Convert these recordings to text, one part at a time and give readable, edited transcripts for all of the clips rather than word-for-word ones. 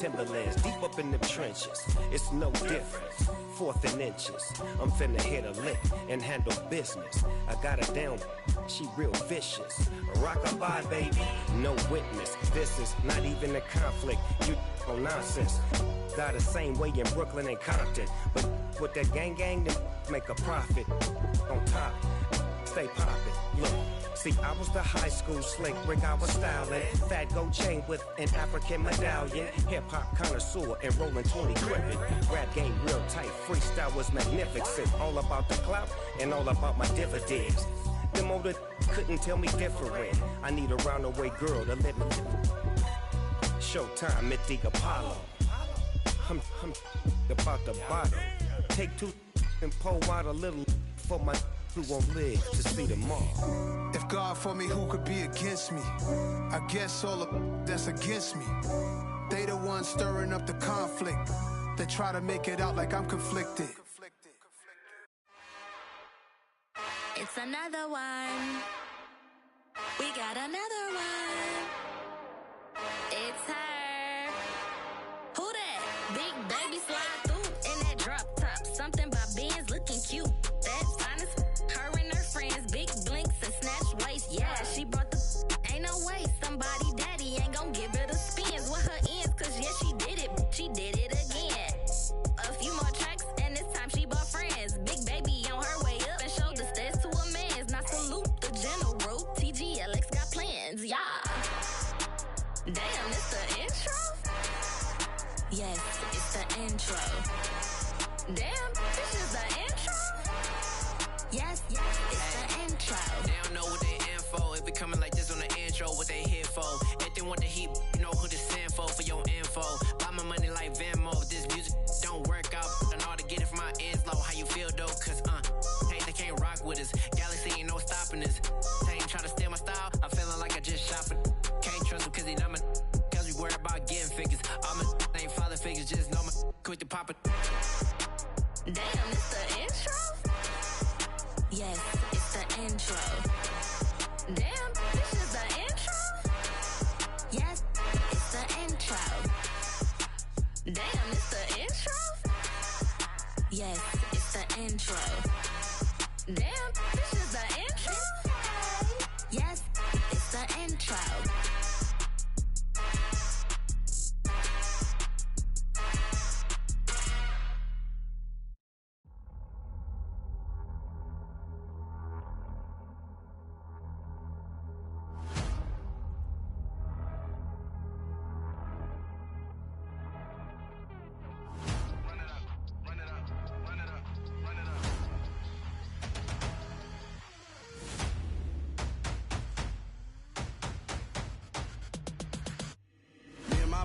Timberlands, deep up in the trenches, it's no difference. 4th and inches, I'm finna hit a lick and handle business. I got her down, she real vicious. Rockabye, baby, no witness. This is not even a conflict, you on nonsense. Got the same way in Brooklyn and Compton, but with that gang, then make a profit. On top, stay poppin', look. See, I was the high school slick Rick, I was styling. Fat gold chain with an African medallion. Hip-hop connoisseur and rolling 20 crippin'. Rap game real tight, freestyle was magnificent. All about the clout and all about my dividends. Them older couldn't tell me different. I need a roundaway girl to let me Showtime at the Apollo. I'm about the bottom. Take 2 and pour out a little for my who won't live to see tomorrow. If God for me, who could be against me? I guess all of that's against me. They the ones stirring up the conflict. They try to make it out like I'm conflicted. It's another one. We got another one. It's her. Who that? Big baby slide through in that drop top. Something by Benz looking cute. That's finest. Her and her friends, big blinks and snatch waist. Yeah, she brought the ain't no way. Somebody daddy ain't gon' give her the spins with her ends. Cause yeah, she did it again. A few more tracks and this time she bought friends. Big baby on her way up and showed the stairs to a man's. Now salute the general. TGLX got plans, yeah. Damn, it's the intro? Yes, it's the intro. Damn, this is the intro? Yes, it's the intro. They don't know what they in for. If we coming like this on the intro, what they here for? If they want the heat, you know who to send for your info. Buy my money like Venmo. If this music don't work out, and all to get it from my ends low. How you feel though? Cause hey, they can't rock with us. Galaxy ain't no stopping us. They ain't try to steal my style. I'm feeling like I just shot for. Can't trust him cause he not my. Cause we worried about getting figures. All my ain't father figures. Just know my quick to pop it. Damn, it's the intro? Yes, it's the intro. Damn, this is the intro? Yes, it's the intro. Damn, it's the intro? Yes, it's the intro. Damn, this is the intro? Yes, it's the intro.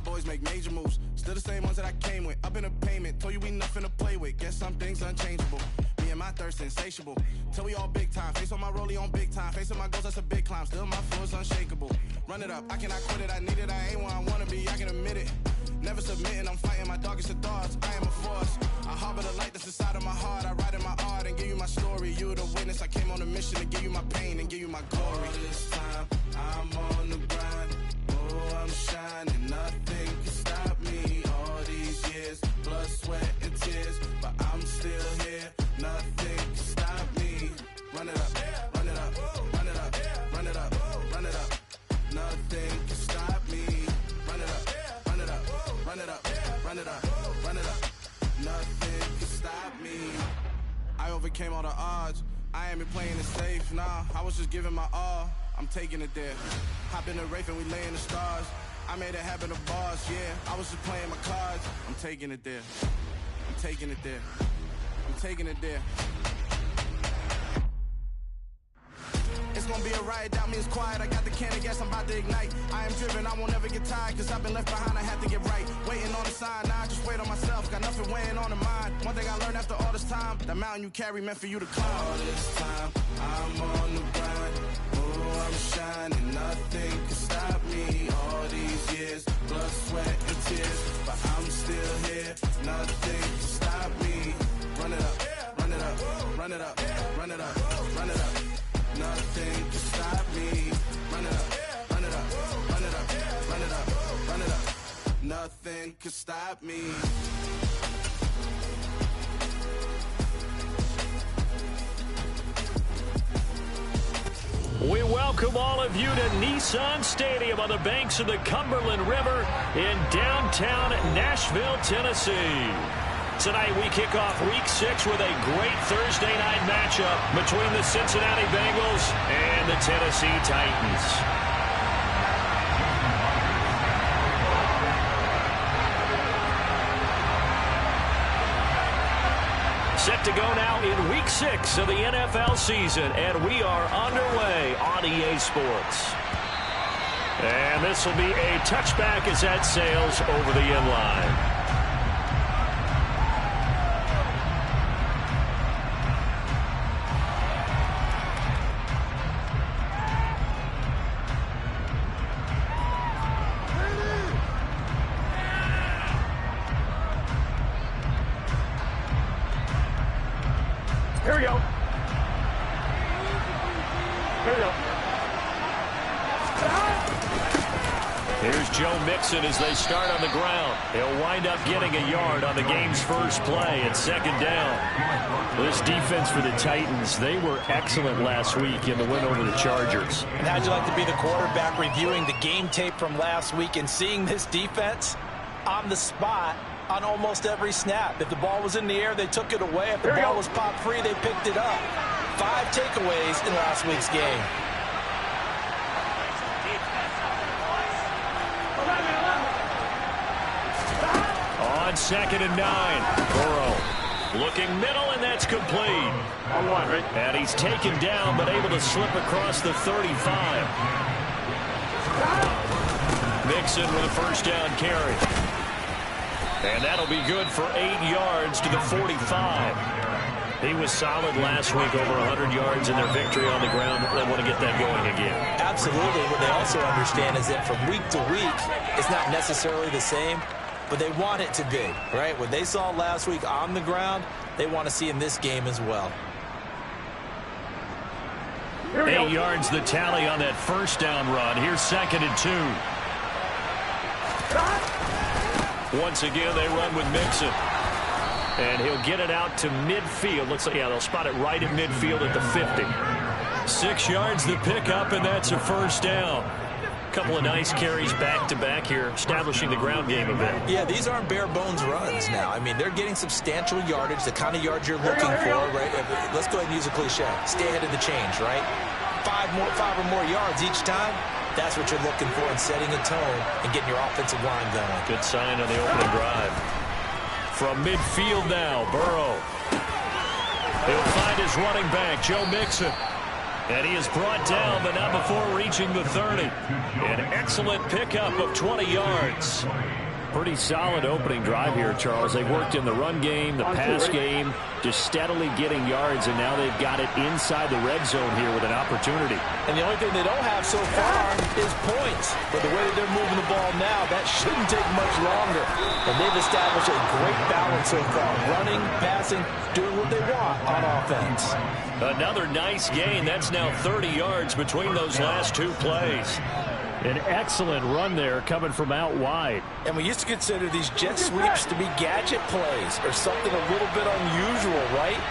Boys make major moves, still the same ones that I came with. Up in a payment, told you we nothing to play with. Guess some things unchangeable. Me and my thirst insatiable. Till we all big time. Face on my rollie on big time. Facing my goals, that's a big climb. Still my flow is unshakable. Run it up, I cannot quit it. I need it, I ain't where I wanna be. I can admit it. Never submitting, I'm fighting my darkest of thoughts. I am a force. I harbor the light that's inside of my heart. I write in my art and give you my story. You the witness. I came on a mission to give you my pain and give you my glory. All this time, I'm on the grind. Oh, I'm shining, nothing can stop me. All these years, blood, sweat, and tears, but I'm still here. Nothing can stop me. Run it up, run it up, run it up, run it up, run it up. Nothing can stop me. Run it up, run it up, run it up, run it up, run it up. Nothing can stop me. I overcame all the odds. I ain't been playing it safe, nah. I was just giving my all. I'm taking it there. Hop in the Wraith and we lay in the stars. I made it happen to bars, yeah. I was just playing my cards. I'm taking it there. I'm taking it there. I'm taking it there. It's gonna be a riot, doubt me it's quiet. I got the can of gas, I'm about to ignite. I am driven, I won't ever get tired. Cause I've been left behind, I have to get right. Waiting on the sign, now I just wait on myself. Got nothing weighing on the mind. One thing I learned after all this time, that mountain you carry meant for you to climb. All this time, I'm on the grind. Oh, I'm shining, nothing can stop me. All these years, blood, sweat, and tears, but I'm still here. Nothing can stop me. Run it up, run it up, run it up, run it up, run it up. Nothing can stop me. Run it up, run it up, run it up, run it up, run it up. Nothing could stop me. We welcome all of you to Nissan Stadium on the banks of the Cumberland River in downtown Nashville, Tennessee. Tonight we kick off Week 6 with a great Thursday night matchup between the Cincinnati Bengals and the Tennessee Titans. Set to go now in Week 6 of the NFL season, and we are underway on EA Sports. And this will be a touchback as that sails over the end line. Here we go. Here we go. Here's Joe Mixon as they start on the ground. He'll wind up getting a yard on the game's first play at second down. This defense for the Titans, they were excellent last week in the win over the Chargers. And how'd you like to be the quarterback reviewing the game tape from last week and seeing this defense on the spot on almost every snap? If the ball was in the air, they took it away. If the ball was popped free, they picked it up. 5 takeaways in last week's game. On 2nd and 9, Burrow looking middle, and that's complete. And he's taken down, but able to slip across the 35. Mixon with a first down carry. And that'll be good for 8 yards to the 45. He was solid last week, over 100 yards in their victory on the ground. They want to get that going again. Absolutely. What they also understand is that from week to week, it's not necessarily the same, but they want it to be, right? What they saw last week on the ground, they want to see in this game as well. 8 yards the tally on that first down run. Here's 2nd and 2. Once again, they run with Mixon. And he'll get it out to midfield. Looks like, yeah, they'll spot it right at midfield at the 50. 6 yards the pickup, and that's a first down. Couple of nice carries back-to-back here, establishing the ground game a bit. Yeah, these aren't bare-bones runs now. I mean, they're getting substantial yardage, the kind of yards you're looking for, right? Let's go ahead and use a cliche. Stay ahead of the change, right? 5 or more yards each time. That's what you're looking for in setting a tone and getting your offensive line going. Good sign on the opening drive. From midfield now, Burrow. He'll find his running back, Joe Mixon. And he is brought down, but not before reaching the 30. An excellent pickup of 20 yards. Pretty solid opening drive here, Charles. They worked in the run game, the pass game, just steadily getting yards, and now they've got it inside the red zone here with an opportunity. And the only thing they don't have so far is points. But the way that they're moving the ball now, that shouldn't take much longer. And they've established a great balance so far. Running, passing, doing what they want on offense. Another nice gain. That's now 30 yards between those last 2 plays. An excellent run there coming from out wide. And we used to consider these jet sweeps to be gadget plays or something a little bit unusual, right?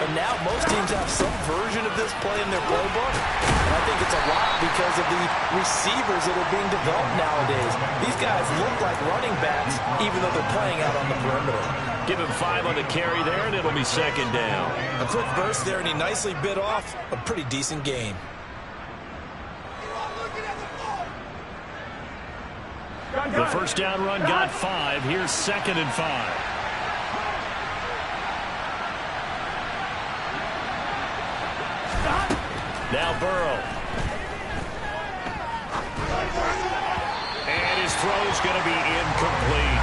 And now most teams have some version of this play in their playbook. And I think it's a lot because of the receivers that are being developed nowadays. These guys look like running backs even though they're playing out on the perimeter. Give him 5 on the carry there, and it'll be 2nd down. A quick burst there, and he nicely bit off a pretty decent gain. The first down run got 5. Here's 2nd and 5. Now Burrow. And his throw's going to be incomplete.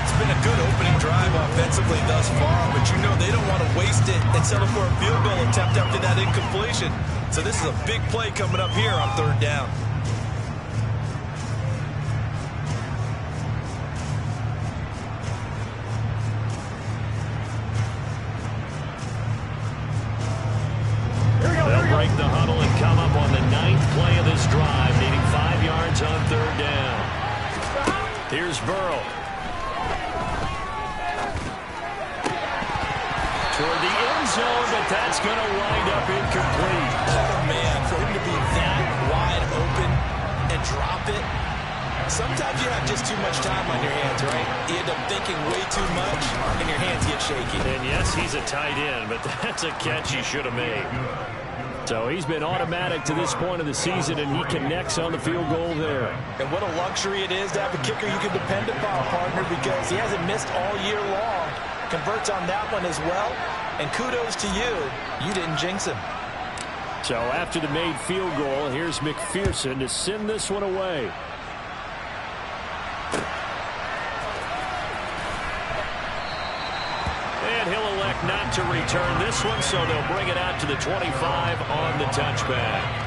It's been a good opening drive offensively thus far, but you know they don't want to waste it and settle for a field goal attempt after that incompletion. So this is a big play coming up here on 3rd down. Break the huddle and come up on the 9th play of this drive, needing 5 yards on 3rd down. Here's Burrow. zone, but that's going to wind up incomplete. Oh, man, for him to be that wide open and drop it. Sometimes you have just too much time on your hands, right? You end up thinking way too much, and your hands get shaky. And yes, he's a tight end, but that's a catch he should have made. So he's been automatic to this point of the season, and he connects on the field goal there. And what a luxury it is to have a kicker you can depend upon, partner, because he hasn't missed all year long. Converts on that one as well. And kudos to you. You didn't jinx him. So after the made field goal, here's McPherson to send this one away. And he'll elect not to return this one, so they'll bring it out to the 25 on the touchback.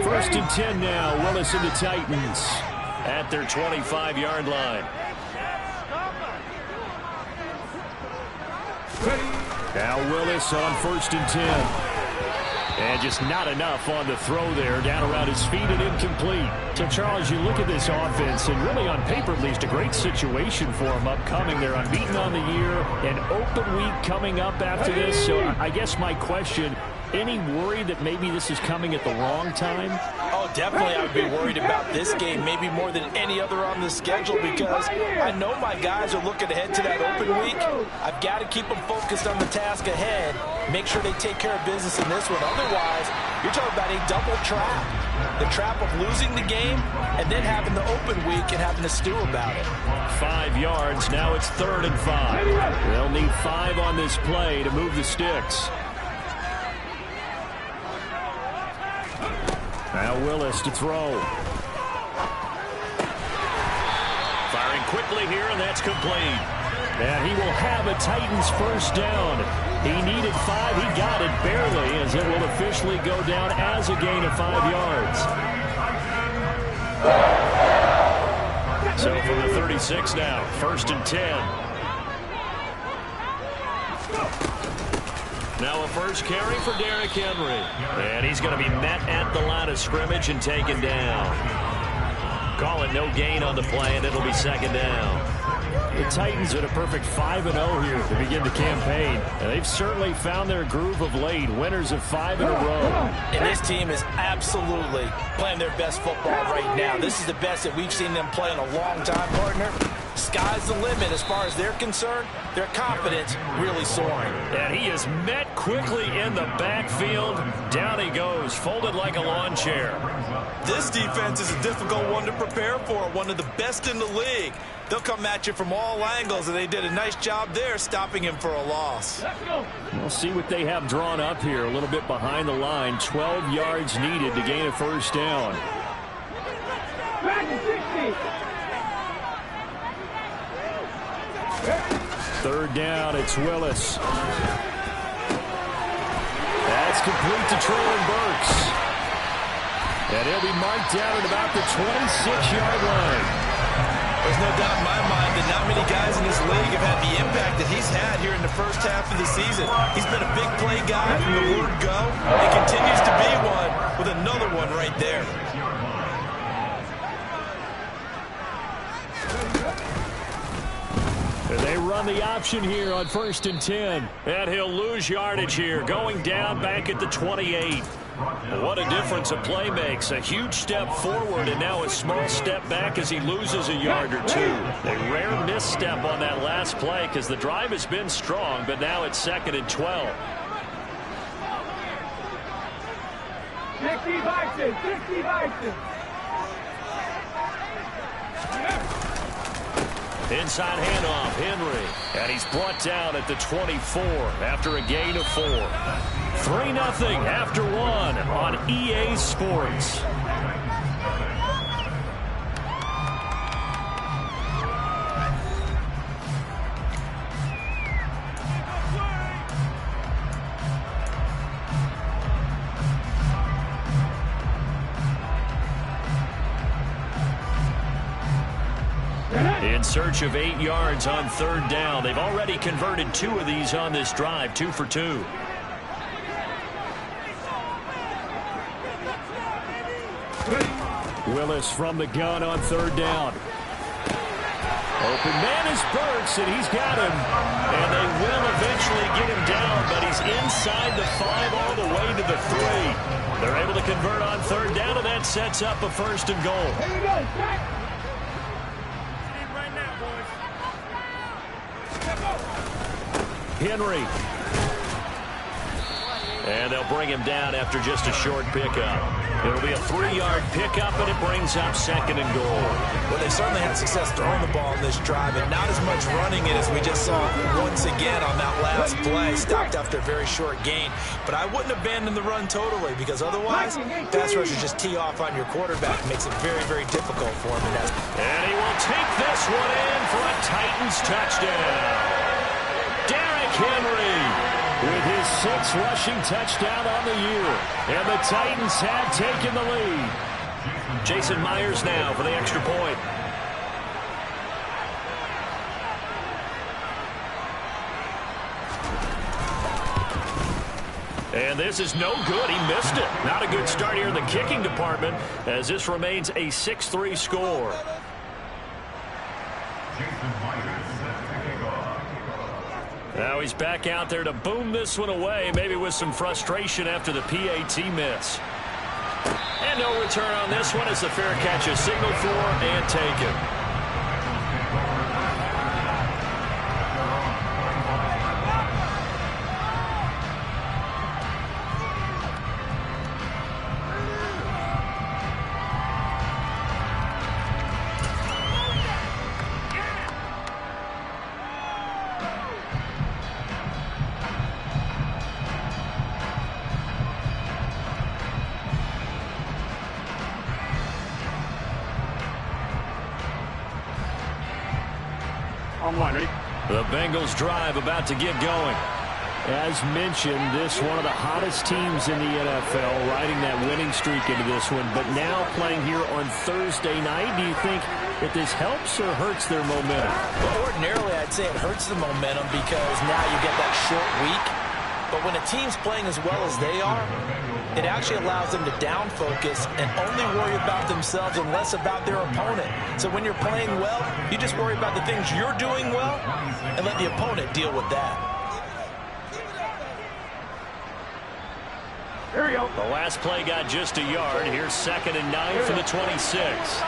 First and 10 now. Willis and the Titans at their 25-yard line. Now Willis on first and 10. And just not enough on the throw there. Down around his feet and incomplete. So, Charles, you look at this offense, and really on paper at least a great situation for them upcoming. They're unbeaten on the year. An open week coming up after this. So I guess my question, any worry that maybe this is coming at the wrong time? Oh, definitely I would be worried about this game, maybe more than any other on the schedule, because I know my guys are looking ahead to that open week. I've got to keep them focused on the task ahead, make sure they take care of business in this one. Otherwise, you're talking about a double trap. The trap of losing the game and then having the open week and having to stew about it. 5 yards. Now it's 3rd and 5. They'll need 5 on this play to move the sticks. Now Willis to throw. Firing quickly here, and that's complete. And he will have a Titans first down. He needed 5. He got it barely, as it will officially go down as a gain of 5 yards. So from the 36 now, 1st and 10. Now a first carry for Derrick Henry. And he's going to be met at the line of scrimmage and taken down. Call it no gain on the play, and it'll be 2nd down. The Titans at a perfect 5-0 here to begin the campaign. And they've certainly found their groove of late. Winners of 5 in a row. And this team is absolutely playing their best football right now. This is the best that we've seen them play in a long time, partner. Sky's the limit as far as they're concerned. Their confidence really soaring. And he is met quickly in the backfield. Down he goes, folded like a lawn chair. This defense is a difficult one to prepare for, one of the best in the league. They'll come at you from all angles, and they did a nice job there stopping him for a loss. We'll see what they have drawn up here. A little bit behind the line. 12 yards needed to gain a first down. Third down, it's Willis. That's complete to Traylon Burks. And he'll be marked down at about the 26-yard line. There's no doubt in my mind that not many guys in this league have had the impact that he's had here in the first half of the season. He's been a big play guy from the word go and continues to be one with another one right there. They run the option here on 1st and 10. And he'll lose yardage here, going down back at the 28. What a difference a play makes. A huge step forward and now a small step back as he loses a yard or 2. A rare misstep on that last play because the drive has been strong, but now it's 2nd and 12. 60 Bison. Inside handoff, Henry. And he's brought down at the 24 after a gain of 4. 3-0 after 1 on EA Sports. In search of 8 yards on 3rd down. They've already converted 2 of these on this drive, 2 for 2. Willis from the gun on third down. Open man is Burks, and he's got him. And they will eventually get him down, but he's inside the 5 all the way to the 3. They're able to convert on third down, and that sets up a 1st and goal. Here you go, Jack. Henry. And they'll bring him down after just a short pickup. It'll be a 3-yard pickup, and it brings up 2nd and goal. Well, they certainly had success throwing the ball in this drive, and not as much running it as we just saw once again on that last play. Stopped after a very short gain. But I wouldn't abandon the run totally, because otherwise, pass rushers just tee off on your quarterback. It makes it very, very difficult for him. And he will take this one in for a Titans touchdown. Derrick Henry with his 6th rushing touchdown on the year. And the Titans have taken the lead. Jason Myers now for the extra point. And this is no good. He missed it. Not a good start here in the kicking department, as this remains a 6-3 score. Now he's back out there to boom this one away, maybe with some frustration after the PAT miss. And no return on this one as the fair catch is signaled for and taken. The Bengals drive about to get going. As mentioned, this one of the hottest teams in the NFL, riding that winning streak into this one, but now playing here on Thursday night. Do you think that this helps or hurts their momentum? Well, ordinarily, I'd say it hurts the momentum because now you get that short week. But when a team's playing as well as they are, it actually allows them to down focus and only worry about themselves and less about their opponent. So when you're playing well, you just worry about the things you're doing well and let the opponent deal with that. Here we go. The last play got just a yard. Here's 2nd and 9 for the 26.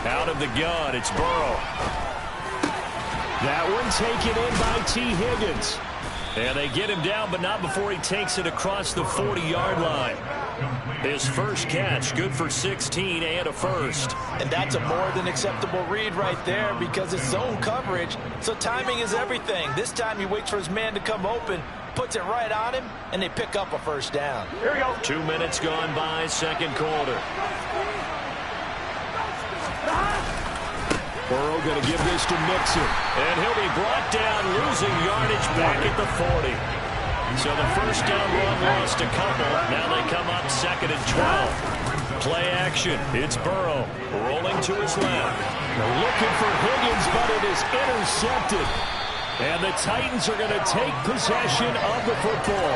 Out of the gun, it's Burrow. That one taken in by T. Higgins. And they get him down, but not before he takes it across the 40-yard line. His first catch, good for 16 and a first. And that's a more than acceptable read right there because it's zone coverage, so timing is everything. This time he waits for his man to come open, puts it right on him, and they pick up a first down. Here we go. 2 minutes gone by, second quarter. Burrow going to give this to Mixon. And he'll be brought down, losing yardage back at the 40. So the first down run lost a couple. Now they come up 2nd and 12. Play action. It's Burrow rolling to his left. They're looking for Higgins, but it is intercepted. And the Titans are going to take possession of the football.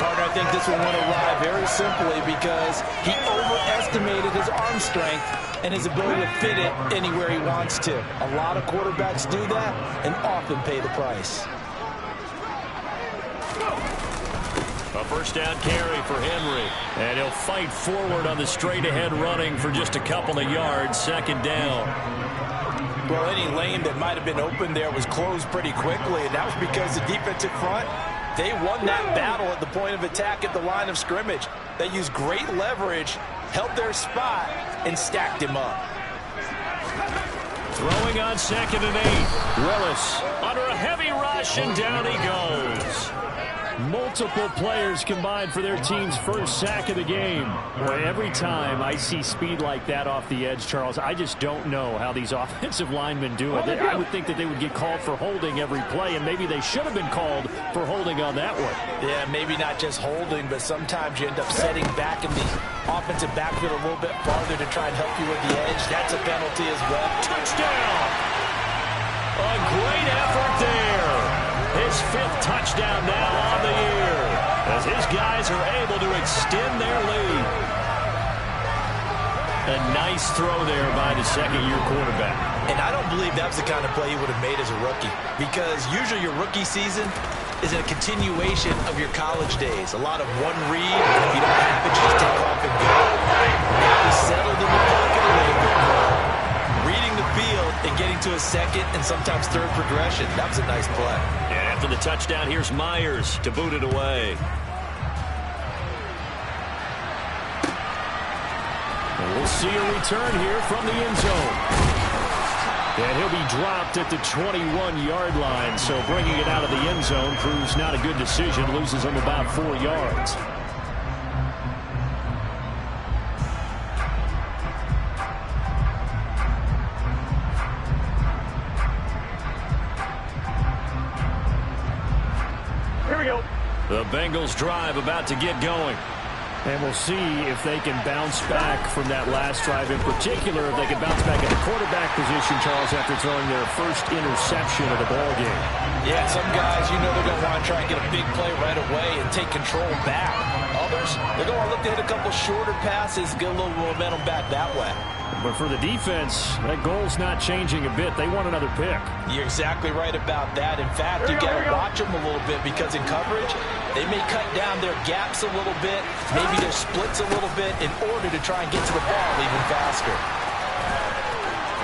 Partner, I think this one went awry very simply because he overestimated his arm strength and his ability to fit it anywhere he wants to. A lot of quarterbacks do that and often pay the price. A first down carry for Henry. And he'll fight forward on the straight-ahead running for just a couple of yards. 2nd down. Well, any lane that might have been open there was closed pretty quickly, and that was because the defensive front, they won that battle at the point of attack at the line of scrimmage. They used great leverage, held their spot, and stacked him up. Throwing on 2nd and 8. Willis under a heavy rush, and down he goes. Multiple players combined for their team's first sack of the game. Boy, every time I see speed like that off the edge, Charles, I just don't know how these offensive linemen do it. I would think that they would get called for holding every play, and maybe they should have been called for holding on that one. Yeah, maybe not just holding, but sometimes you end up setting back in the offensive backfield a little bit farther to try and help you with the edge. That's a penalty as well. Touchdown! A great effort there. His 5th touchdown now on the year. as his guys are able to extend their lead. A nice throw there by the second-year quarterback. And I don't believe that was the kind of play he would have made as a rookie, because usually your rookie season is a continuation of your college days. A lot of one read, and if you don't have it, you just take off and go. Now he's settled in the pocket a little bit more, reading the field and getting to a second and sometimes third progression. That was a nice play. And after the touchdown, here's Myers to boot it away. And we'll see a return here from the end zone. And he'll be dropped at the 21-yard line, so bringing it out of the end zone proves not a good decision. Loses him about 4 yards. Here we go. The Bengals drive about to get going. And we'll see if they can bounce back from that last drive, in particular, if they can bounce back at the quarterback position, Charles, after throwing their first interception of the ball game. Yeah, some guys, you know they're going to want to try and get a big play right away and take control back. Others, they're going to want to look to hit a couple shorter passes, get a little momentum back that way. But for the defense, that goal's not changing a bit. They want another pick. You're exactly right about that. In fact, you got to watch them a little bit, because in coverage, they may cut down their gaps a little bit, maybe their splits a little bit, in order to try and get to the ball even faster.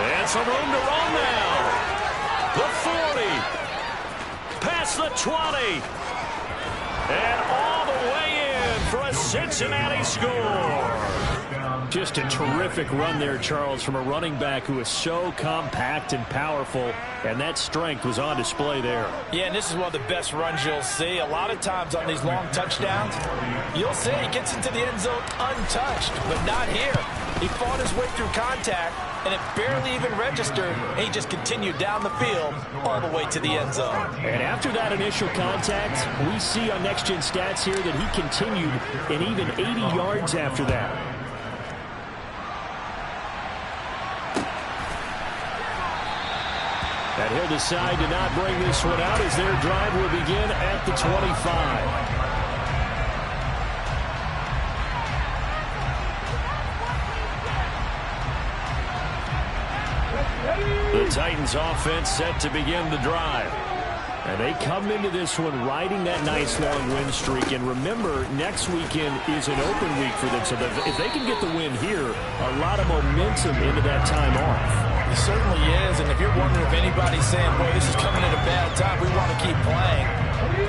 And some room to run now. The 40. Past the 20. And all the way in for a Cincinnati score. Just a terrific run there, Charles, from a running back who is so compact and powerful, and that strength was on display there. Yeah, and this is one of the best runs you'll see. A lot of times on these long touchdowns, you'll see he gets into the end zone untouched, but not here. He fought his way through contact, and it barely even registered, and he just continued down the field all the way to the end zone. And after that initial contact, we see on Next Gen Stats here that he continued and even 80 yards after that. And he'll decide to not bring this one out as their drive will begin at the 25. The Titans offense set to begin the drive. And they come into this one riding that nice long win streak. And remember, next weekend is an open week for them. So that if they can get the win here, a lot of momentum into that time off. It certainly is, and if you're wondering if anybody's saying, boy, this is coming at a bad time, we want to keep playing,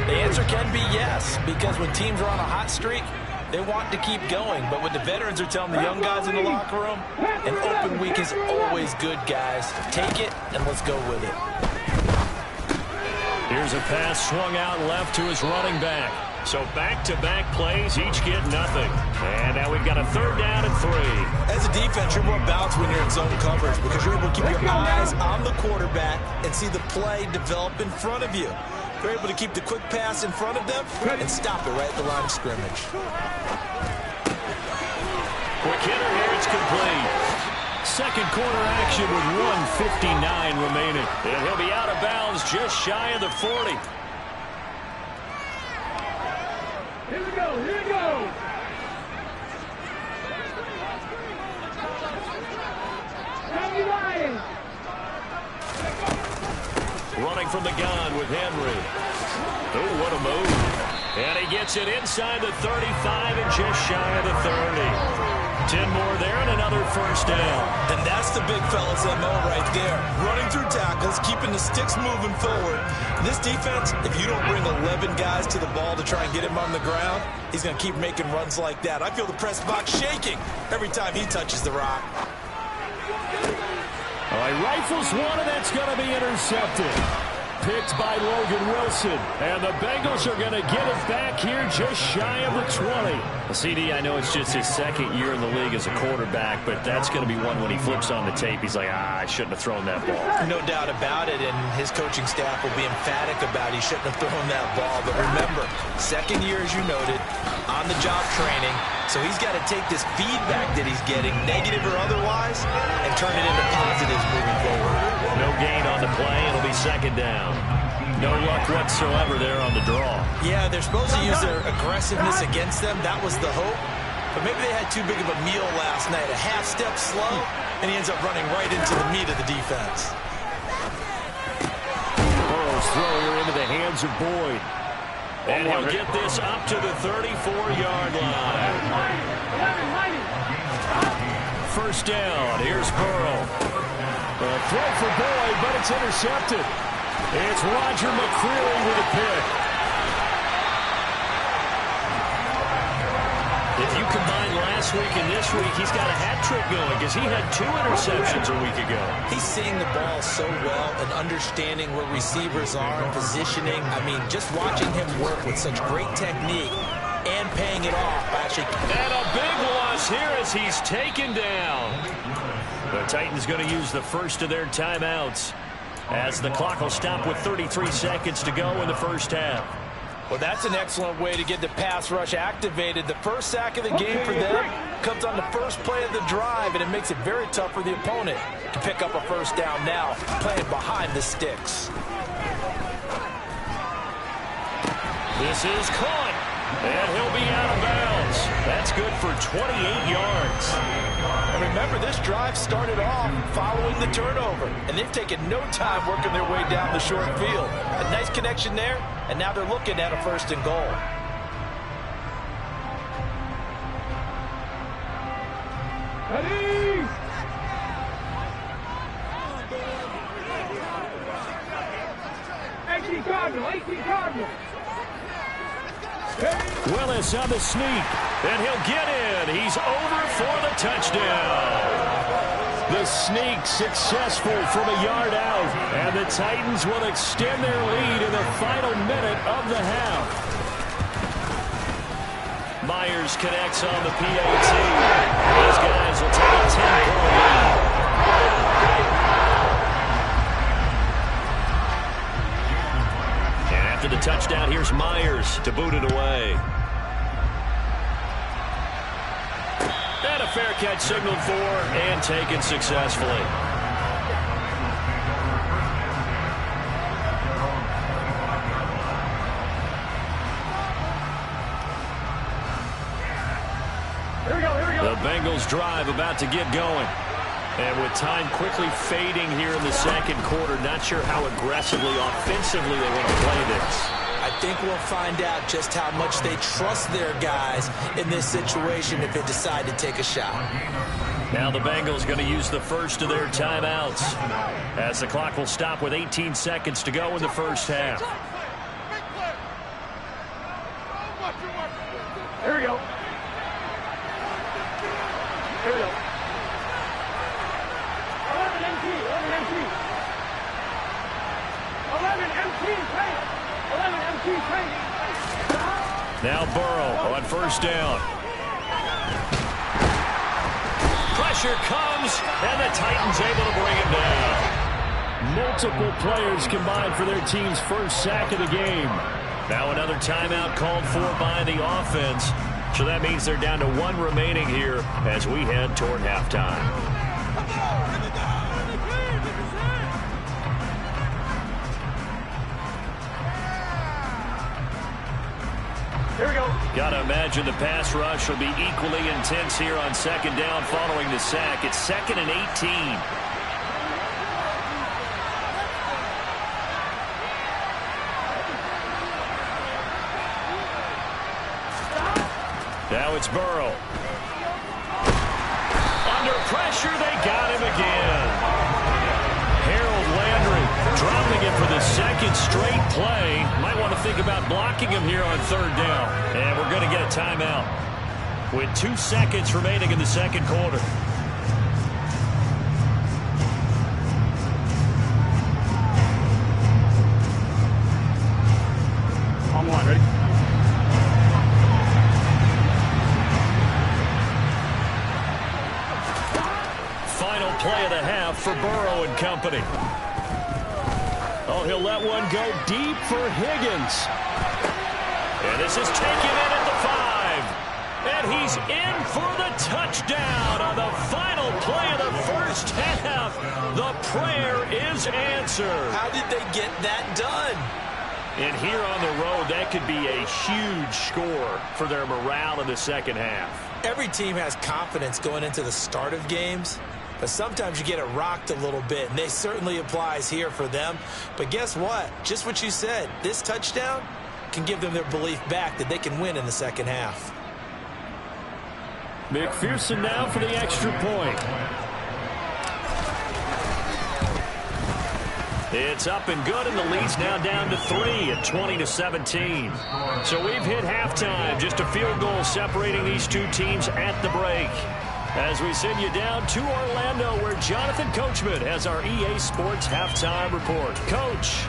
the answer can be yes, because when teams are on a hot streak, they want to keep going. But what the veterans are telling the young guys in the locker room, an open week is always good, guys. Take it, and let's go with it. Here's a pass swung out left to his running back. So back-to-back plays, each get nothing. And now we've got a third down and 3. As a defense, you're more balanced when you're in zone coverage, because you're able to keep your eyes on the quarterback and see the play develop in front of you. You're able to keep the quick pass in front of them and stop it right at the line of scrimmage. Quick hitter here, it's complete. Second quarter action with 1:59 remaining. And he'll be out of bounds just shy of the 40. Here we go, here we go. Running from the gun with Henry. Oh, what a move. And he gets it inside the 35 and just shy of the 30. 10 more there and another first down. And that's the big fella's MO right there. Running through tackles, keeping the sticks moving forward. This defense, if you don't bring 11 guys to the ball to try and get him on the ground, he's going to keep making runs like that. I feel the press box shaking every time he touches the rock. All right, rifles one, and that's going to be intercepted. Picked by Logan Wilson. And the Bengals are going to get it back here just shy of the 20. Well, CD, I know it's just his second year in the league as a quarterback, but that's going to be one when he flips on the tape. He's like, I shouldn't have thrown that ball. No doubt about it, and his coaching staff will be emphatic about he shouldn't have thrown that ball. But remember, second year, as you noted, on-the-job training. So he's got to take this feedback that he's getting, negative or otherwise, and turn it into positives moving forward. No gain on the play. It'll be second down. No luck whatsoever there on the draw. Yeah, they're supposed to use their aggressiveness against them. That was the hope. But maybe they had too big of a meal last night. A half step slow, and he ends up running right into the meat of the defense. Burrow's throwing her into the hands of Boyd. And he'll get this up to the 34-yard line. First down. Here's Burrow. A throw for Boyd, but it's intercepted. It's Roger McCreary with a pick. If you combine last week and this week, he's got a hat trick going because he had 2 interceptions a week ago. He's seeing the ball so well and understanding where receivers are and positioning. I mean, just watching him work with such great technique and paying it off. Actually. And a big loss here as he's taken down. The Titans going to use the first of their timeouts as the clock will stop with 33 seconds to go in the first half. Well, that's an excellent way to get the pass rush activated. The first sack of the game for them comes on the first play of the drive, and it makes it very tough for the opponent to pick up a first down now, playing behind the sticks. This is caught, and he'll be out of bounds. That's good for 28 yards. And remember, this drive started off following the turnover, and they've taken no time working their way down the short field. A nice connection there, and now they're looking at a 1st and goal. Ready? 18 Cardinal. Willis on the sneak, and he'll get in. He's over for the touchdown. The sneak successful from a yard out, and the Titans will extend their lead in the final minute of the half. Myers connects on the PAT. Those guys will take a 10-point lead. And after the touchdown, here's Myers to boot it away. And a fair catch signaled for and taken successfully. Here we go. The Bengals drive about to get going. And with time quickly fading here in the second quarter, not sure how aggressively, offensively they want to play this. I think we'll find out just how much they trust their guys in this situation if they decide to take a shot. Now the Bengals going to use the first of their timeouts as the clock will stop with 18 seconds to go in the first half. Here we go. 11 MT. Now Burrow on first down. Pressure comes, and the Titans able to bring it down. Multiple players combined for their team's first sack of the game. Now another timeout called for by the offense. So that means they're down to 1 remaining here as we head toward halftime. Here we go. Gotta imagine the pass rush will be equally intense here on second down following the sack. It's 2nd and 18. Now it's Burrow. Under pressure, they got him again. Harold Landry dropping it for the second straight play. Might want to think about blocking him here on third down. And we're going to get a timeout with 2 seconds remaining in the second quarter. On one, ready? Final play of the half for Burrow and company. Oh, he'll let one go deep for Higgins. And this is taken in at the 5. And he's in for the touchdown on the final play of the first half. The prayer is answered. How did they get that done? And here on the road, that could be a huge score for their morale in the second half. Every team has confidence going into the start of games, but sometimes you get it rocked a little bit, and this certainly applies here for them. But guess what? Just what you said, this touchdown can give them their belief back that they can win in the second half. McPherson now for the extra point. It's up and good, and the lead's now down to 3 at 20-17. So we've hit halftime, just a field goal separating these two teams at the break. As we send you down to Orlando, where Jonathan Coachman has our EA Sports halftime report. Coach.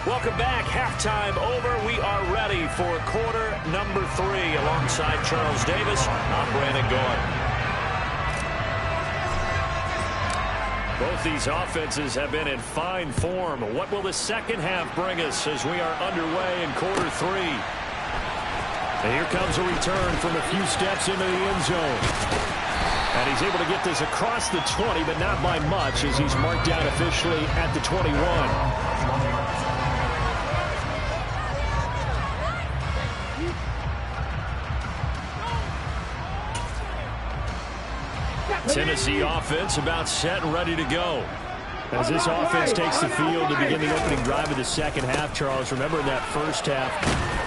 Welcome back. Halftime over. We are ready for quarter number 3. Alongside Charles Davis, I'm Brandon Gordon. Both these offenses have been in fine form. What will the second half bring us as we are underway in quarter 3? And here comes a return from a few steps into the end zone. And he's able to get this across the 20, but not by much, as he's marked down officially at the 21. Tennessee offense about set and ready to go. As this offense takes the field to begin the opening drive of the second half, Charles, remember in that first half,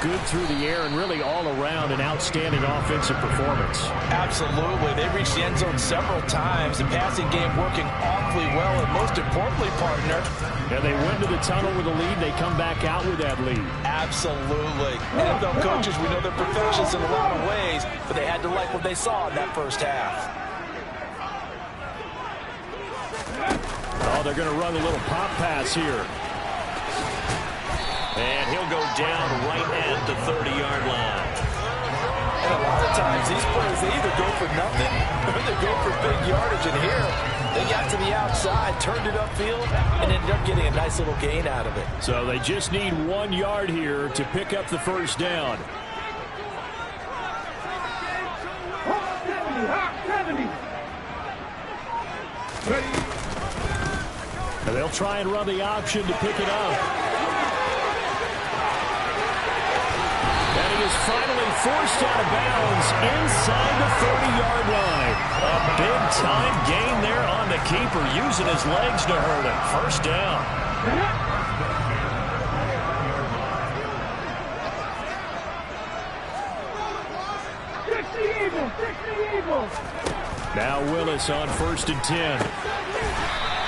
good through the air and really all around an outstanding offensive performance. Absolutely. They reached the end zone several times. The passing game working awfully well, and most importantly, partner. Yeah, they went to the tunnel with a lead. They come back out with that lead. Absolutely. NFL coaches, we know they're professionals in a lot of ways, but they had to like what they saw in that first half. Oh, they're going to run a little pop pass here. And he'll go down right at the 30-yard line. And a lot of times these plays, they either go for nothing or they go for big yardage. And here, they got to the outside, turned it upfield, and ended up getting a nice little gain out of it. So they just need 1 yard here to pick up the first down. 70. Ready. And they'll try and run the option to pick it up. And he is finally forced out of bounds inside the 30-yard line. A big-time gain there on the keeper, using his legs to hurt him. First down. 60 Eagles. Now Willis on 1st and 10.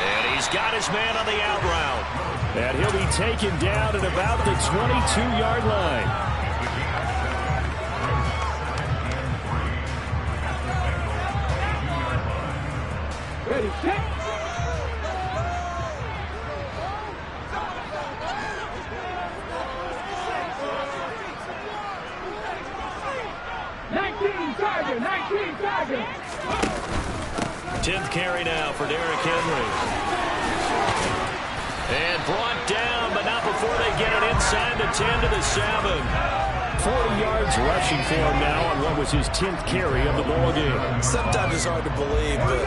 And he's got his man on the out route. And he'll be taken down at about the 22-yard line. Ready, set. Tiger. 10th carry now for Derrick Henry. And brought down, but not before they get it inside the 10 to the 7. 40 yards rushing for him now on what was his 10th carry of the ball game. Sometimes it's hard to believe, but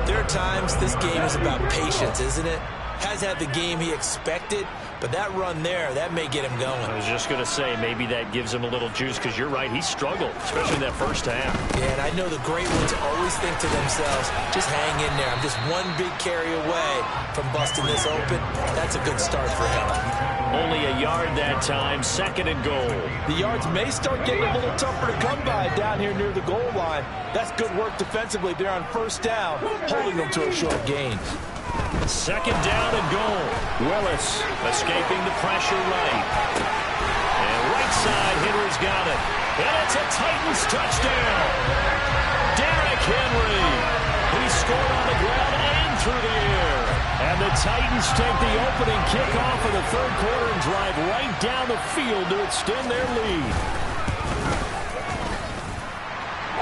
there are times this game is about patience, isn't it? Has had the game he expected, but that run there, that may get him going. I was just going to say, maybe that gives him a little juice, because you're right, he struggled, especially in that first half. Yeah, and I know the great ones always think to themselves, just hang in there. I'm just one big carry away from busting this open. That's a good start for him. Only a yard that time, 2nd and goal. The yards may start getting a little tougher to come by down here near the goal line. That's good work defensively there on 1st down, holding them to a short gain. 2nd down and goal. Willis escaping the pressure right. And right side, Henry's got it. And it's a Titans touchdown. Derrick Henry. He scored on the ground and through the air. And the Titans take the opening kickoff of the 3rd quarter and drive right down the field to extend their lead.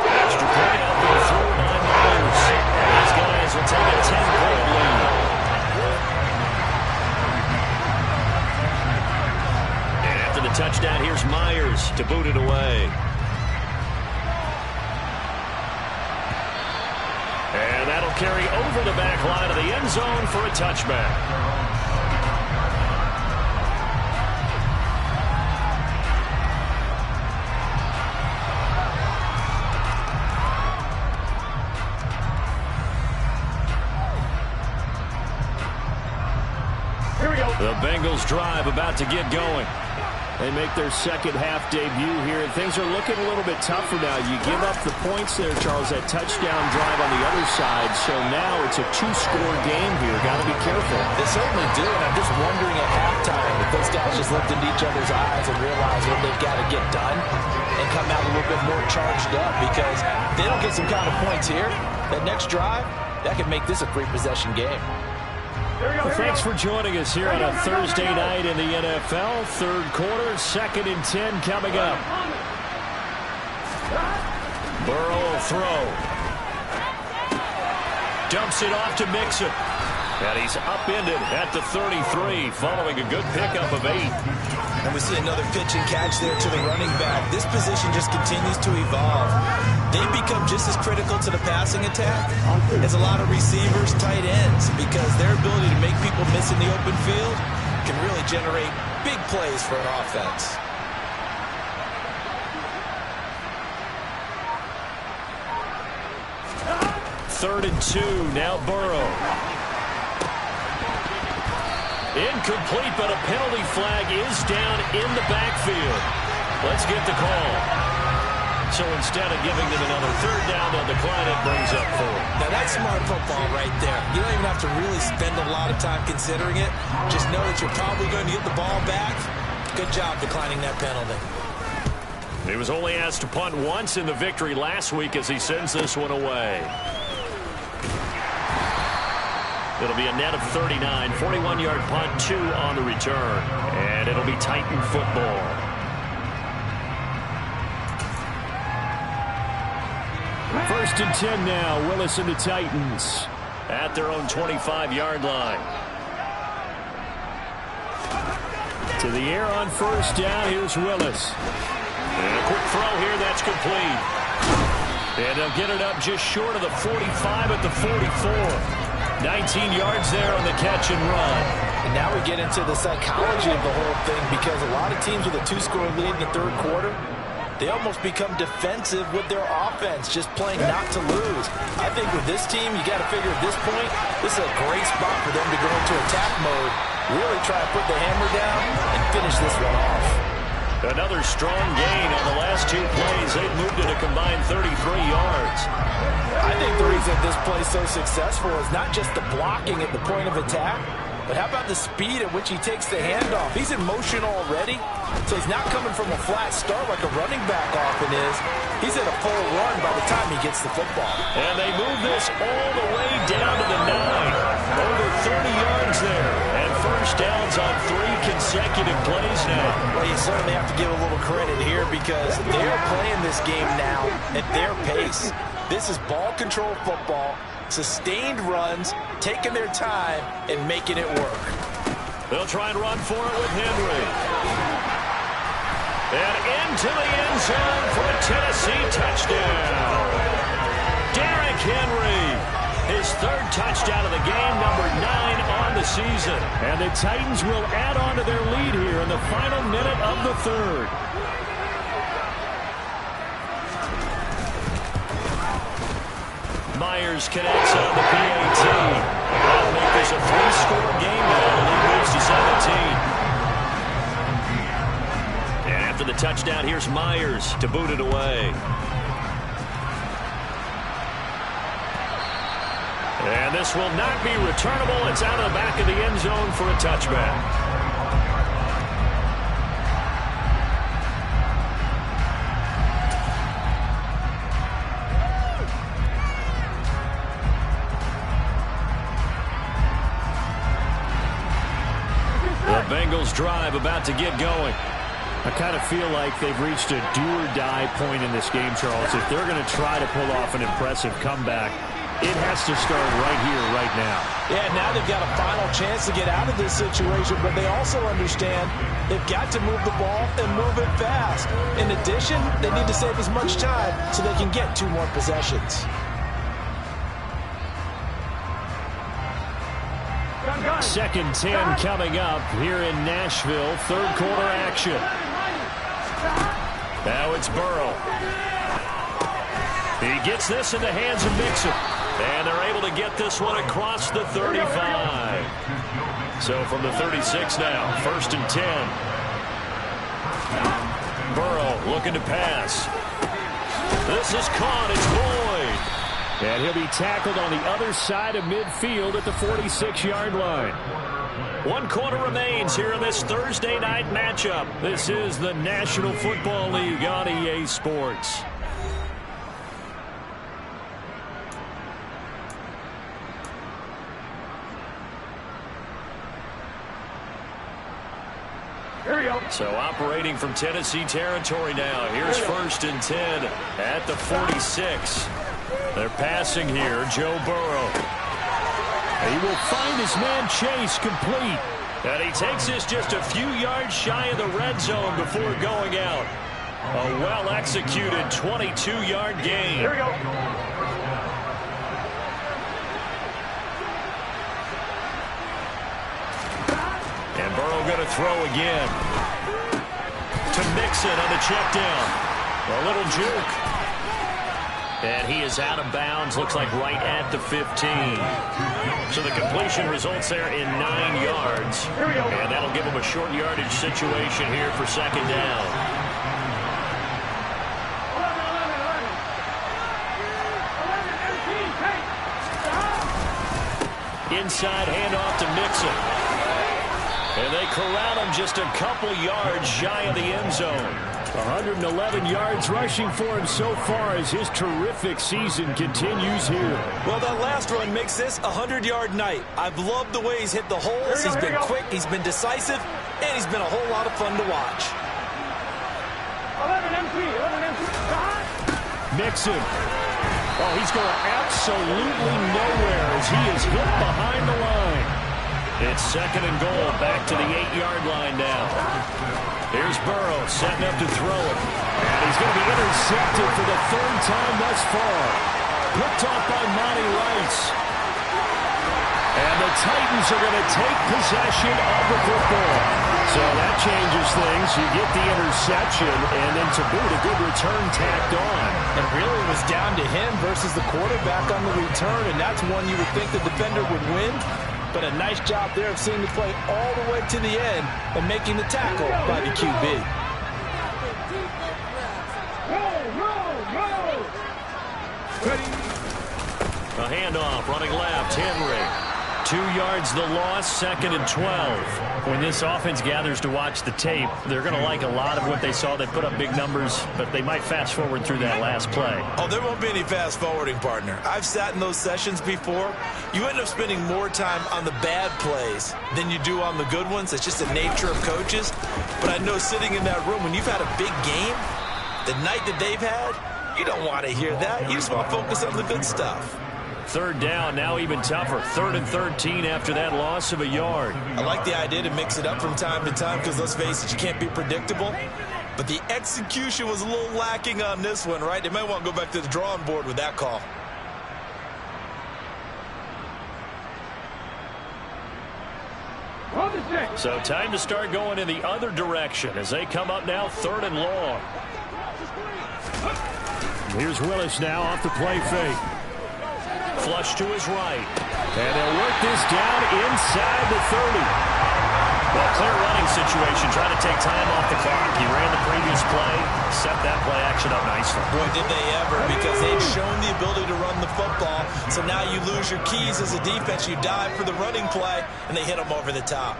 Extra point out there through by Myers. These guys will take a 10-point lead. And after the touchdown, here's Myers to boot it away. carry over the back line of the end zone for a touchback. The Bengals drive about to get going. They make their second half debut here, and things are looking a little bit tougher now. You give up the points there, Charles, that touchdown drive on the other side. So now it's a two-score game here. Got to be careful. They certainly do, and I'm just wondering at halftime if those guys just looked into each other's eyes and realize what they've got to get done and come out a little bit more charged up, because if they don't get some kind of points here, that next drive, that could make this a three-possession game. Well, thanks for joining us here on a Thursday night in the NFL. Third quarter, 2nd and 10 coming up. Burrow will throw. Dumps it off to Mixon. And he's upended at the 33 following a good pickup of 8. And we see another pitch and catch there to the running back. This position just continues to evolve. They've become just as critical to the passing attack as a lot of receivers, tight ends, because their ability to make people miss in the open field can really generate big plays for an offense. Third and 2, now Burrow. Incomplete, but a penalty flag is down in the backfield. Let's get the call. So instead of giving them another third down, they'll decline it, brings up 4. Now that's smart football right there. You don't even have to really spend a lot of time considering it. Just know that you're probably going to get the ball back. Good job declining that penalty. He was only asked to punt once in the victory last week as he sends this one away. It'll be a net of 39, 41-yard punt, 2 on the return. And it'll be Titan football. First and 10 now. Willis and the Titans at their own 25-yard line. To the air on first down. Here's Willis. And a quick throw here. That's complete. And they'll get it up just short of the 45 at the 44. 19 yards there on the catch and run. And now we get into the psychology of the whole thing, because a lot of teams with a 2-score lead in the third quarter, they almost become defensive with their offense, just playing not to lose. I think with this team, you got to figure at this point, this is a great spot for them to go into attack mode, really try to put the hammer down and finish this one off. Another strong gain on the last 2 plays. They've moved it a combined 33 yards. I think the reason this play is so successful is not just the blocking at the point of attack, but how about the speed at which he takes the handoff? He's in motion already, so he's not coming from a flat start like a running back often is. He's at a full run by the time he gets the football. And they move this all the way down to the 9. Over 30 yards there. And first downs on 3 consecutive plays now. Well, you certainly have to give a little credit here, because they're playing this game now at their pace. This is ball control football, sustained runs, taking their time and making it work. They'll try and run for it with Henry. And into the end zone for a Tennessee touchdown. Derrick Henry, his 3rd touchdown of the game, number 9 on the season. And the Titans will add on to their lead here in the final minute of the 3rd. Myers connects on the PAT. That'll make this a 3-score game now. The lead moves to 17. And after the touchdown, here's Myers to boot it away. And this will not be returnable. It's out of the back of the end zone for a touchback. Bengals drive about to get going. I kind of feel like they've reached a do-or-die point in this game, Charles. If they're going to try to pull off an impressive comeback, it has to start right here, right now. Yeah, now they've got a final chance to get out of this situation, but they also understand they've got to move the ball and move it fast. In addition, they need to save as much time so they can get 2 more possessions. 2nd 10 coming up here in Nashville. Third quarter action. Now it's Burrow. He gets this in the hands of Mixon. And they're able to get this one across the 35. So from the 36 now, 1st and 10. Burrow looking to pass. This is caught. It's Boyd. And he'll be tackled on the other side of midfield at the 46-yard line. 1 quarter remains here in this Thursday night matchup. This is the National Football League on EA Sports. So operating from Tennessee territory now. Here's 1st and 10 at the 46. They're passing here. Joe Burrow. He will find his man Chase complete. And he takes this just a few yards shy of the red zone before going out. A well-executed 22-yard gain. Here we go. And Burrow going to throw again. To Mixon on the check down. A little juke. And he is out of bounds. Looks like right at the 15. So the completion results there in 9 yards. And that'll give him a short yardage situation here for 2nd down. Inside handoff to Mixon. And they corral him just a couple yards shy of the end zone. 111 yards rushing for him so far as his terrific season continues here. Well, that last run makes this a 100-yard night. I've loved the way he's hit the holes. He's been quick, he's been decisive, and he's been a whole lot of fun to watch. 11 MP. Mixon. Oh, he's going absolutely nowhere as he is hit behind the line. It's 2nd and goal, back to the 8-yard line now. Here's Burrow setting up to throw it. And he's going to be intercepted for the 3rd time thus far. Picked off by Monty Rice. And the Titans are going to take possession of the football. So that changes things. You get the interception, and then to boot, a good return tacked on. And really it was down to him versus the quarterback on the return, and that's one you would think the defender would win. But a nice job there of seeing the play all the way to the end and making the tackle by the QB. A handoff, running left, Henry. 2 yards the loss, 2nd and 12. When this offense gathers to watch the tape, they're going to like a lot of what they saw. They put up big numbers, but they might fast forward through that last play. Oh, there won't be any fast forwarding, partner. I've sat in those sessions before. You end up spending more time on the bad plays than you do on the good ones. It's just the nature of coaches. But I know sitting in that room, when you've had a big game, the night that they've had, you don't want to hear that. You just want to focus on the good stuff. 3rd down, now even tougher. 3rd and 13 after that loss of a yard. I like the idea to mix it up from time to time because, let's face it, you can't be predictable. But the execution was a little lacking on this one, right? They might want to go back to the drawing board with that call. So time to start going in the other direction as they come up now 3rd and long. Here's Willis now off the play fake. Flush to his right. And they'll work this down inside the 30. Well, clear running situation, trying to take time off the clock. He ran the previous play, set that play action up nicely. Boy, did they ever, because they've shown the ability to run the football. So now you lose your keys as a defense. You dive for the running play, and they hit them over the top.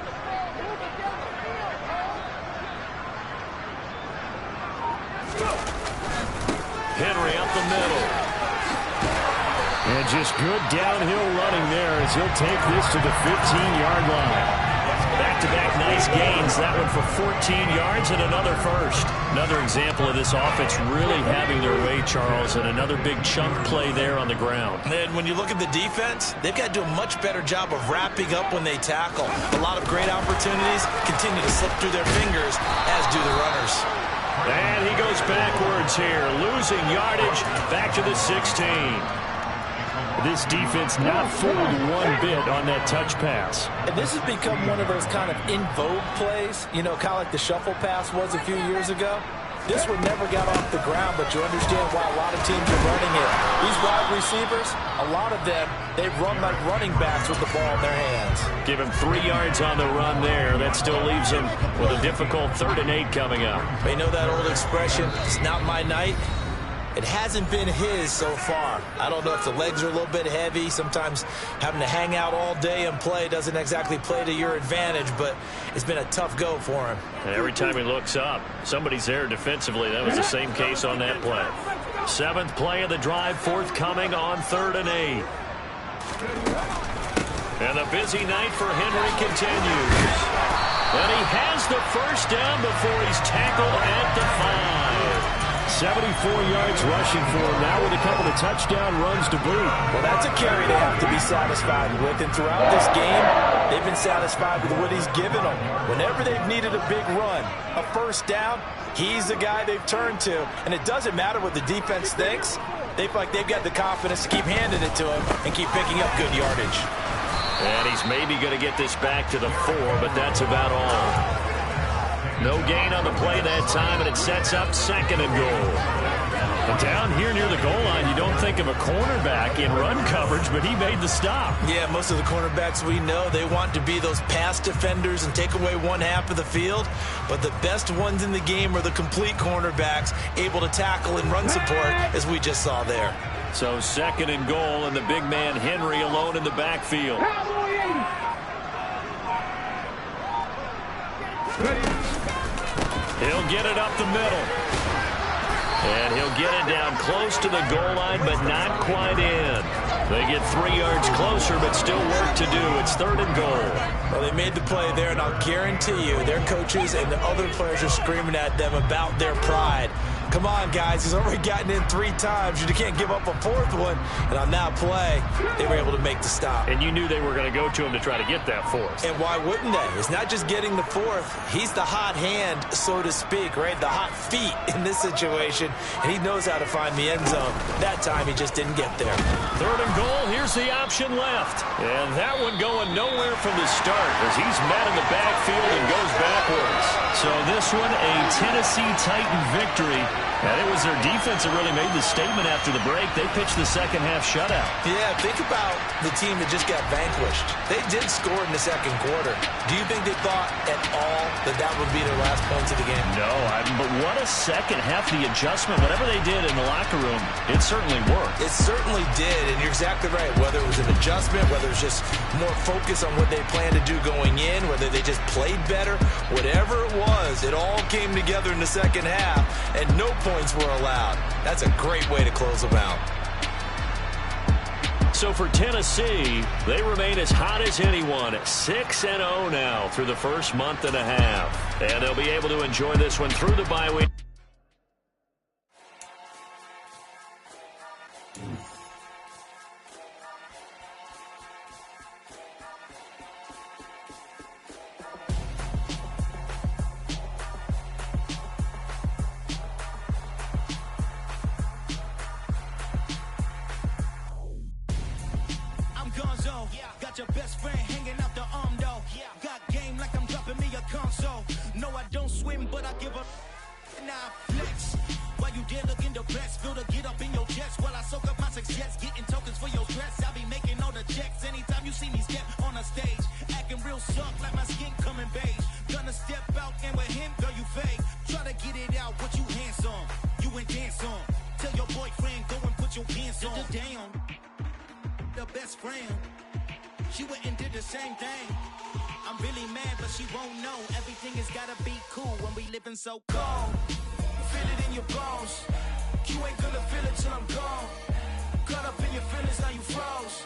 Henry up the middle. And just good downhill running there as he'll take this to the 15-yard line. Back-to-back nice gains. That one for 14 yards and another first. Another example of this offense really having their way, Charles, and another big chunk play there on the ground. And when you look at the defense, they've got to do a much better job of wrapping up when they tackle. A lot of great opportunities continue to slip through their fingers, as do the runners. And he goes backwards here, losing yardage back to the 16. This defense not fooled one bit on that touch pass. And this has become one of those kind of in vogue plays, you know, kind of like the shuffle pass was a few years ago. This one never got off the ground, but you understand why a lot of teams are running it. These wide receivers, a lot of them, they run like running backs with the ball in their hands. Give him 3 yards on the run there. That still leaves him with a difficult 3rd and 8 coming up. You know that old expression, it's not my night? It hasn't been his so far. I don't know if the legs are a little bit heavy. Sometimes having to hang out all day and play doesn't exactly play to your advantage, but it's been a tough go for him. And every time he looks up, somebody's there defensively. That was the same case on that play. 7th play of the drive, forthcoming on 3rd and 8. And the busy night for Henry continues. And he has the first down before he's tackled at the 5. 74 yards rushing for him now with a couple of touchdown runs to boot. Well, that's a carry they have to be satisfied with. And throughout this game, they've been satisfied with what he's given them. Whenever they've needed a big run, a first down, he's the guy they've turned to. And it doesn't matter what the defense thinks. They feel like they've got the confidence to keep handing it to him and keep picking up good yardage. And he's maybe going to get this back to the 4, but that's about all. No gain on the play that time, and it sets up 2nd and goal. But down here near the goal line, you don't think of a cornerback in run coverage, but he made the stop. Yeah, most of the cornerbacks we know, they want to be those pass defenders and take away one half of the field. But the best ones in the game are the complete cornerbacks, able to tackle and run support, as we just saw there. So 2nd and goal, and the big man Henry alone in the backfield. He'll get it up the middle. And he'll get it down close to the goal line, but not quite in. They get 3 yards closer, but still work to do. It's 3rd and goal. Well, they made the play there, and I'll guarantee you their coaches and the other players are screaming at them about their pride. Come on, guys. He's already gotten in 3 times. You can't give up a 4th one. And on that play, they were able to make the stop. And you knew they were going to go to him to try to get that 4th. And why wouldn't they? It's not just getting the 4th. He's the hot hand, so to speak, right? The hot feet in this situation. And he knows how to find the end zone. That time, he just didn't get there. 3rd and goal. Here's the option left. And that one going nowhere from the start as he's met in the backfield and goes backwards. So this one, a Tennessee Titan victory. And it was their defense that really made the statement after the break. They pitched the second half shutout. Yeah, think about the team that just got vanquished. They did score in the 2nd quarter. Do you think they thought at all that that would be their last points of the game? No, but what a second half. The adjustment, whatever they did in the locker room, it certainly worked. It certainly did, and you're exactly right. Whether it was an adjustment, whether it was just more focus on what they planned to do going in, whether they just played better, whatever it was, it all came together in the second half, and no points were allowed. That's a great way to close them out. So for Tennessee, they remain as hot as anyone, 6-0 now through the first month and a half. And they'll be able to enjoy this one through the bye week. Got your best friend hanging out the arm though. Got game like I'm dropping me a console. No, I don't swim, but I give up. Now flex. While you there looking the best, feel the get up in your chest while I soak up my success, getting tokens for your stress. I be making all the checks anytime you see me step on a stage, acting real suck like my skin coming beige. Gonna step out and with him, girl, you fake. Try to get it out, what you handsome, you and dance on. Tell your boyfriend go and put your pants on. Down, the best friend. She went and did the same thing. I'm really mad, but she won't know. Everything has gotta be cool when we living so cold. Feel it in your bones. You ain't gonna feel it till I'm gone. Caught up in your feelings, now you froze.